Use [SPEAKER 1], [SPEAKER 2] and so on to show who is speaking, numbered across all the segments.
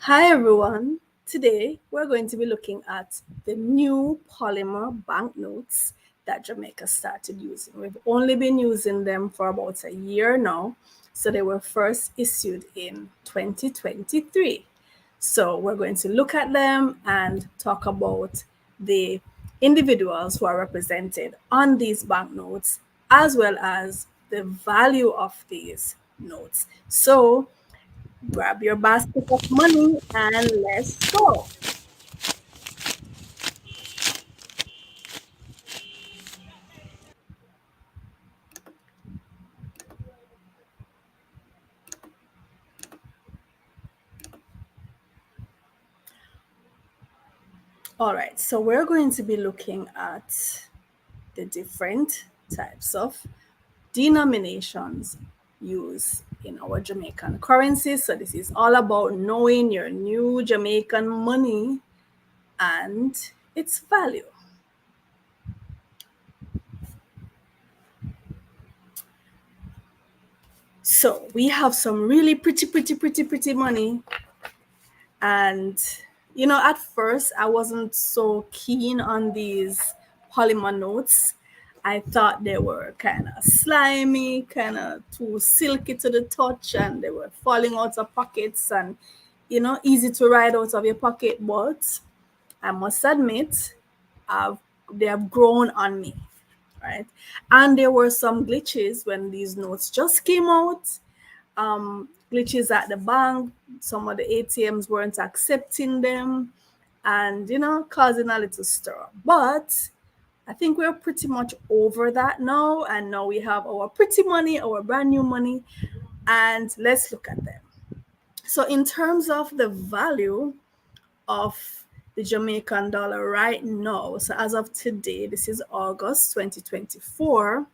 [SPEAKER 1] Hi everyone. Today we're going to be looking at the new polymer banknotes that Jamaica started using. We've only been using them for about a year now, so they were first issued in 2023. So we're going to look at them and talk about the individuals who are represented on these banknotes as well as the value of these notes. So grab your basket of money and let's go. All right, so we're going to be looking at the different types of denominations used in our Jamaican currency. So this is all about knowing your new Jamaican money and its value. So we have some really pretty money. And, at first I wasn't so keen on these polymer notes. I thought they were kind of slimy, kind of too silky to the touch, and they were falling out of pockets and, easy to ride out of your pocket. But I must admit, I've, they have grown on me, right? And there were some glitches when these notes just came out, glitches at the bank. Some of the ATMs weren't accepting them and, causing a little stir. But I think we're pretty much over that now. And now we have our pretty money, our brand new money. And let's look at them. So, in terms of the value of the Jamaican dollar right now, so as of today, this is August 2024.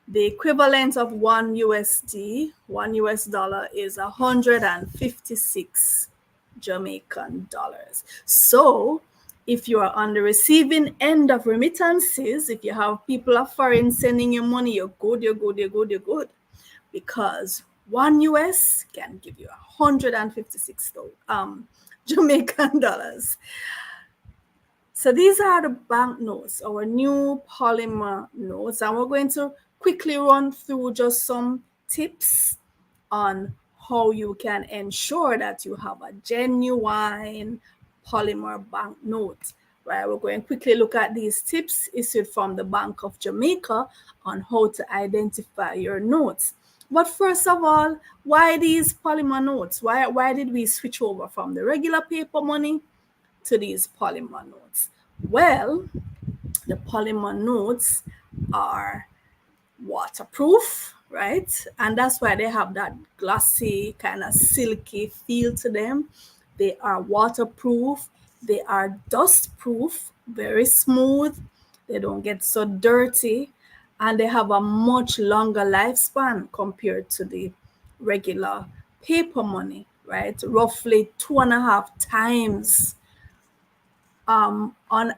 [SPEAKER 1] The equivalent of one US dollar is 156 Jamaican dollars. So if you are on the receiving end of remittances, if you have people of foreign sending you money, you're good. Because one US can give you 156 Jamaican dollars. So these are the banknotes, our new polymer notes, and we're going to quickly run through just some tips on how you can ensure that you have a genuine polymer banknote. Right, we're going to quickly look at these tips issued from the Bank of Jamaica on how to identify your notes. But first of all, why these polymer notes? Why did we switch over from the regular paper money to these polymer notes? Well, the polymer notes are waterproof, right? And that's why they have that glossy, kind of silky feel to them. They are waterproof, they are dustproof, very smooth, they don't get so dirty, and they have a much longer lifespan compared to the regular paper money, right? Roughly 2.5 times, on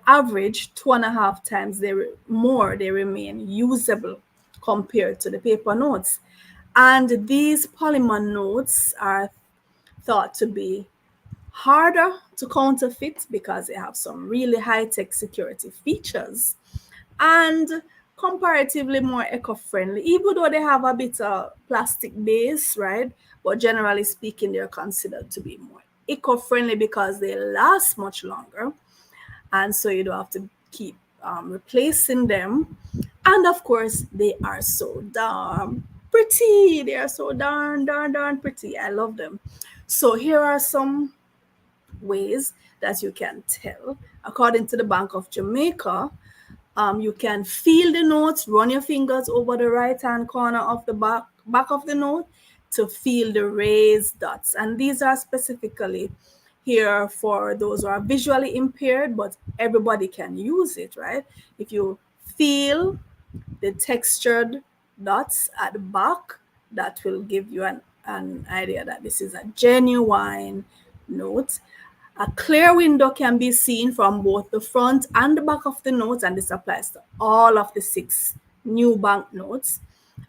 [SPEAKER 1] average, 2.5 times they remain usable compared to the paper notes. And these polymer notes are thought to be harder to counterfeit because they have some really high-tech security features and comparatively more eco-friendly, even though they have a bit of plastic base, right? But generally speaking, they're considered to be more eco-friendly because they last much longer, and so you don't have to keep replacing them. And of course, they are so darn pretty. They are so darn pretty. I love them. So here are some ways that you can tell. According to the Bank of Jamaica, you can feel the notes, run your fingers over the right hand corner of the back of the note to feel the raised dots. And these are specifically here for those who are visually impaired, but everybody can use it, right? If you feel the textured dots at the back, that will give you an idea that this is a genuine note. A clear window can be seen from both the front and the back of the notes, and this applies to all of the 6 new banknotes.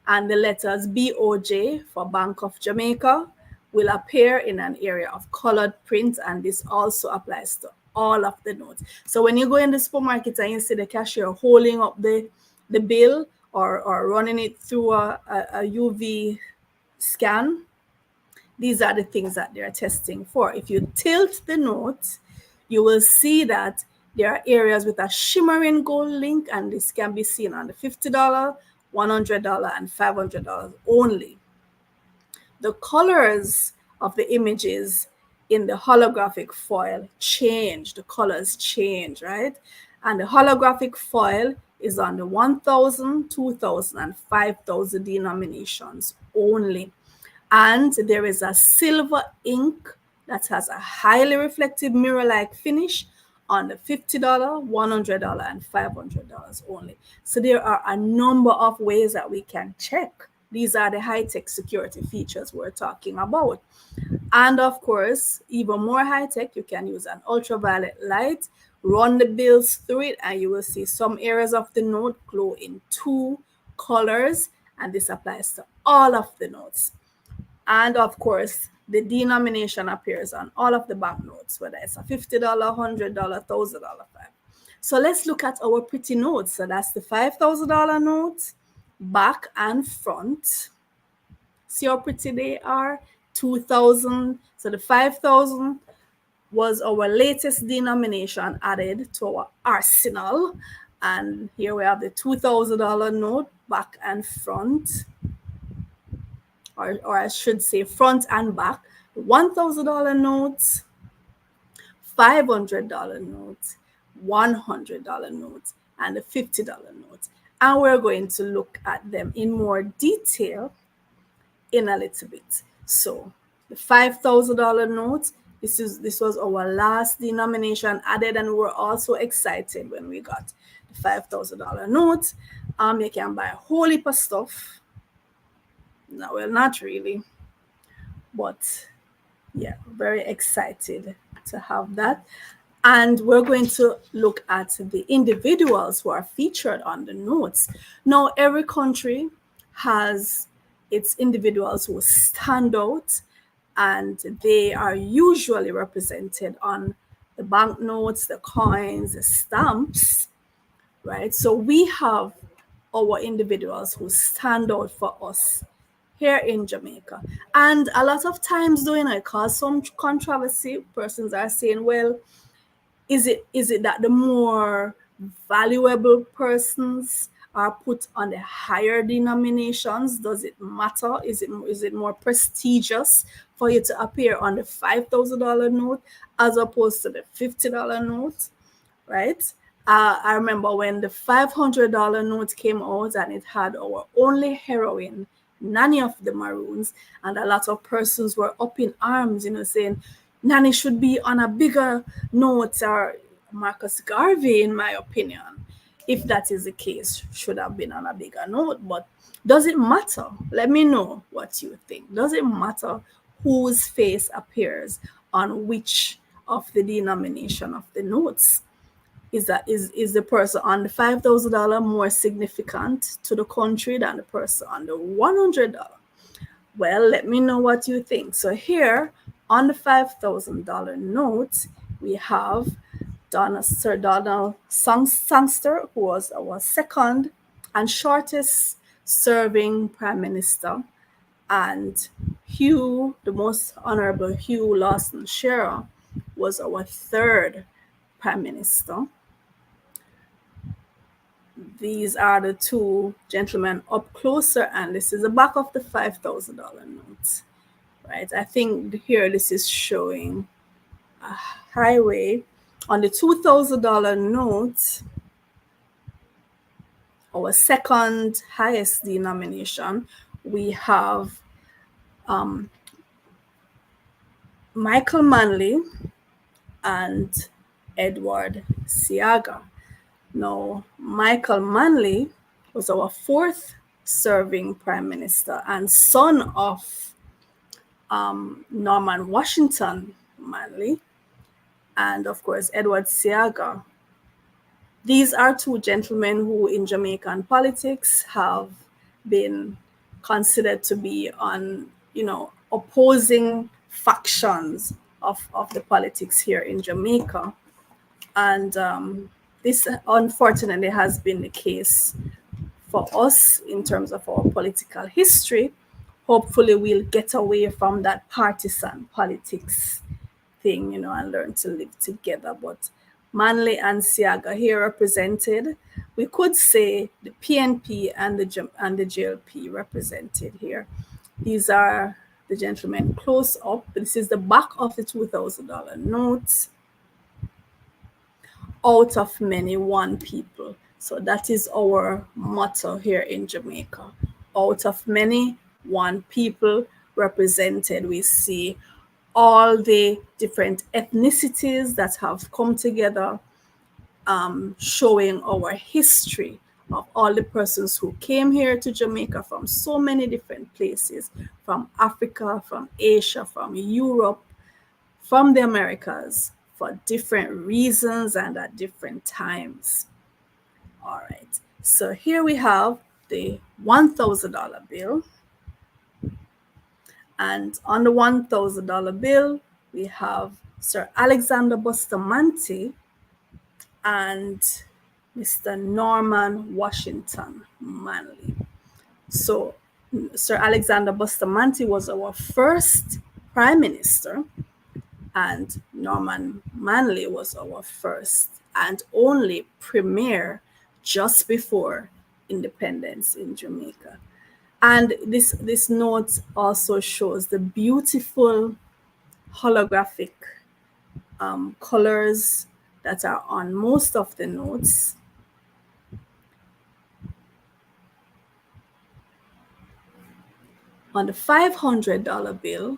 [SPEAKER 1] And the letters BOJ for Bank of Jamaica, will appear in an area of colored print, and this also applies to all of the notes. So when you go in the supermarket and you see the cashier holding up the bill or running it through a UV scan, these are the things that they're testing for. If you tilt the note, you will see that there are areas with a shimmering gold link, and this can be seen on the $50, $100, and $500 only. The colors of the images in the holographic foil change. The colors change, right? And the holographic foil is on the 1,000, 2,000, and 5,000 denominations only. And there is a silver ink that has a highly reflective mirror-like finish on the $50, $100, and $500 only. So there are a number of ways that we can check. These are the high-tech security features we're talking about. And of course, even more high-tech, you can use an ultraviolet light, run the bills through it, and you will see some areas of the note glow in 2 colors, and this applies to all of the notes. And of course, the denomination appears on all of the banknotes, whether it's a $50, $100, $1,000. So let's look at our pretty notes. So that's the $5,000 note, back and front. See how pretty they are? 2,000. So the 5,000 was our latest denomination added to our arsenal. And here we have the $2,000 note, back and front. Or I should say front and back, $1,000 notes, $500 notes, $100 notes, and the $50 notes. And we're going to look at them in more detail in a little bit. So the $5,000 note, this was our last denomination added, and we were also excited when we got the $5,000 note. You can buy a whole heap of stuff. No, well, not really, but yeah, very excited to have that. And we're going to look at the individuals who are featured on the notes. Now, every country has its individuals who stand out, and they are usually represented on the banknotes, the coins, the stamps, right? So we have our individuals who stand out for us here in Jamaica. And a lot of times, though, it cause some controversy. Persons are saying, well, is it that the more valuable persons are put on the higher denominations? Does it matter? Is it more prestigious for you to appear on the $5,000 note as opposed to the $50 note, right? I remember when the $500 note came out and it had our only heroine, Nanny of the Maroons, and a lot of persons were up in arms, saying Nanny should be on a bigger note, or Marcus Garvey, in my opinion, if that is the case, should have been on a bigger note. But does it matter? Let me know what you think. Does it matter whose face appears on which of the denomination of the notes? Is the person on the $5,000 more significant to the country than the person on the $100? Well, let me know what you think. So here on the $5,000 note, we have Sir Donald Sangster, who was our second and shortest serving prime minister, and Hugh, the most honorable Hugh Lawson Shearer, was our third prime minister. These are the two gentlemen up closer, and this is the back of the $5,000 note, right? I think here this is showing a highway. On the $2,000 note, our second highest denomination, we have Michael Manley and Edward Seaga. Now, Michael Manley was our fourth serving prime minister and son of Norman Washington Manley, and of course, Edward Seaga. These are two gentlemen who in Jamaican politics have been considered to be on, opposing factions of the politics here in Jamaica. And this unfortunately has been the case for us in terms of our political history. Hopefully we'll get away from that partisan politics thing, and learn to live together. But Manley and Siaga here represented. We could say the PNP and the JLP represented here. These are the gentlemen close up. This is the back of the $2,000 note. Out of many, one people. So that is our motto here in Jamaica. Out of many, one people represented. We see all the different ethnicities that have come together, showing our history of all the persons who came here to Jamaica from so many different places, from Africa, from Asia, from Europe, from the Americas, for different reasons and at different times. All right, so here we have the $1,000 bill. And on the $1,000 bill, we have Sir Alexander Bustamante and Mr. Norman Washington Manley. So Sir Alexander Bustamante was our first Prime Minister, and Norman Manley was our first and only Premier just before independence in Jamaica. And this note also shows the beautiful holographic colors that are on most of the notes. On the $500 bill,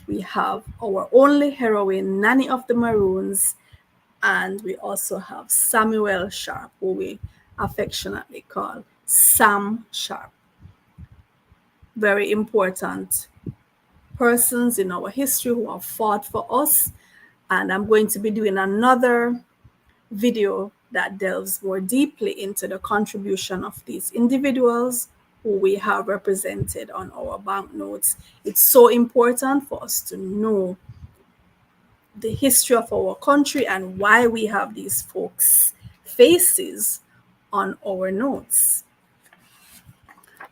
[SPEAKER 1] we have our only heroine, Nanny of the Maroons, and we also have Samuel Sharp, who we affectionately call Sam Sharp. Very important persons in our history who have fought for us. And I'm going to be doing another video that delves more deeply into the contribution of these individuals who we have represented on our banknotes. It's so important for us to know the history of our country and why we have these folks' faces on our notes.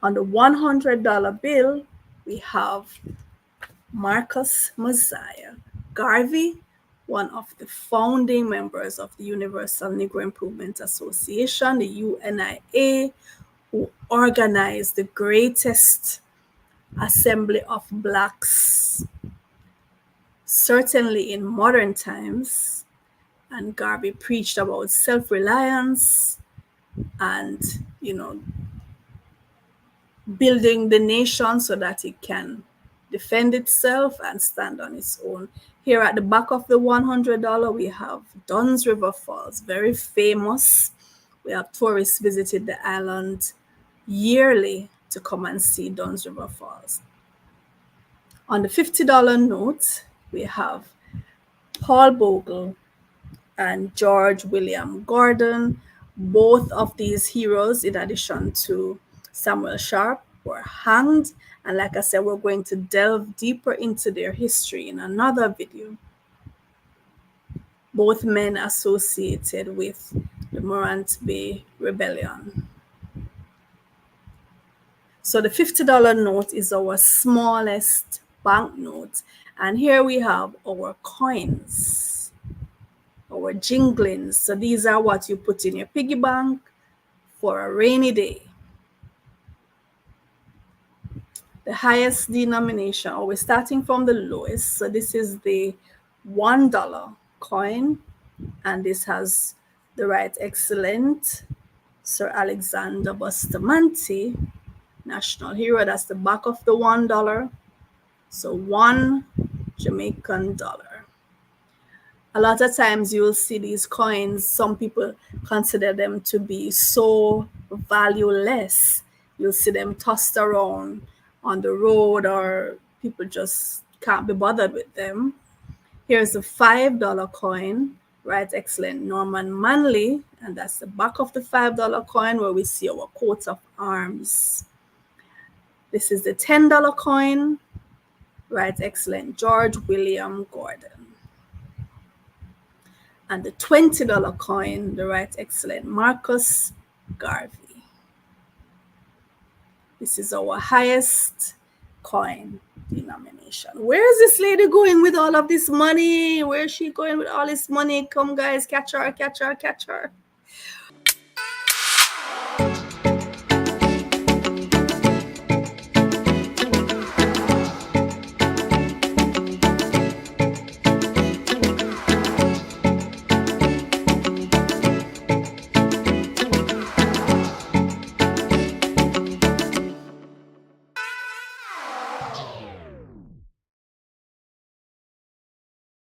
[SPEAKER 1] On the $100 bill, we have Marcus Mosiah Garvey, one of the founding members of the Universal Negro Improvement Association, the UNIA, who organized the greatest assembly of Blacks, certainly in modern times. And Garvey preached about self-reliance and, building the nation so that it can defend itself and stand on its own. Here at the back of the $100, we have Dunn's River Falls, very famous. We have tourists visited the island yearly to come and see Dunn's River Falls. On the $50 note, we have Paul Bogle and George William Gordon. Both of these heroes, in addition to Samuel Sharp, were hanged. And like I said, we're going to delve deeper into their history in another video. Both men associated with the Morant Bay Rebellion. So the $50 note is our smallest banknote. And here we have our coins, our jinglings. So these are what you put in your piggy bank for a rainy day. The highest denomination, or we're starting from the lowest. So this is the $1 coin, and this has the Right Excellent Sir Alexander Bustamante, national hero. That's the back of the $1. So $1 Jamaican dollar. A lot of times you will see these coins, some people consider them to be so valueless. You'll see them tossed around on the road, or people just can't be bothered with them. Here's a $5 coin, Right Excellent Norman Manley, and that's the back of the $5 coin where we see our coat of arms. This is the $10 coin, Right, excellent. George William Gordon. And the $20 coin, the right, excellent. Marcus Garvey. This is our highest coin denomination. Where is this lady going with all of this money? Where is she going with all this money? Come, guys, catch her, catch her, catch her.